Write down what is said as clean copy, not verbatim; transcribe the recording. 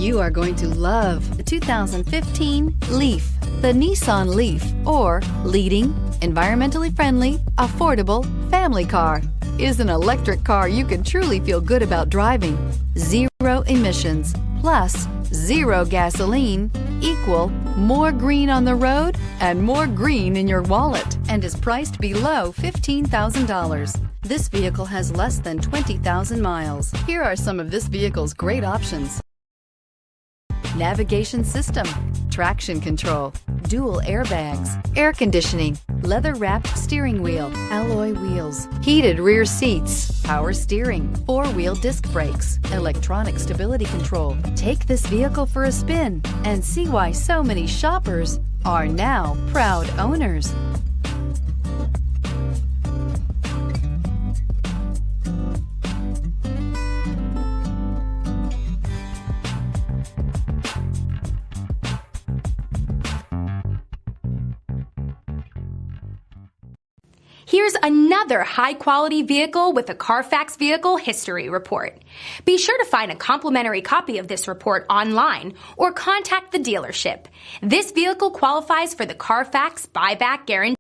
You are going to love the 2015 Leaf. The Nissan Leaf, or leading, environmentally friendly, affordable family car, is an electric car you can truly feel good about driving. Zero emissions, plus zero gasoline, equal more green on the road and more green in your wallet, and is priced below $15,000. This vehicle has less than 20,000 miles. Here are some of this vehicle's great options: navigation system, traction control, dual airbags, air conditioning, leather-wrapped steering wheel, alloy wheels, heated rear seats, power steering, four-wheel disc brakes, electronic stability control. Take this vehicle for a spin and see why so many shoppers are now proud owners. Here's another high-quality vehicle with a Carfax Vehicle History Report. Be sure to find a complimentary copy of this report online or contact the dealership. This vehicle qualifies for the Carfax Buyback Guarantee.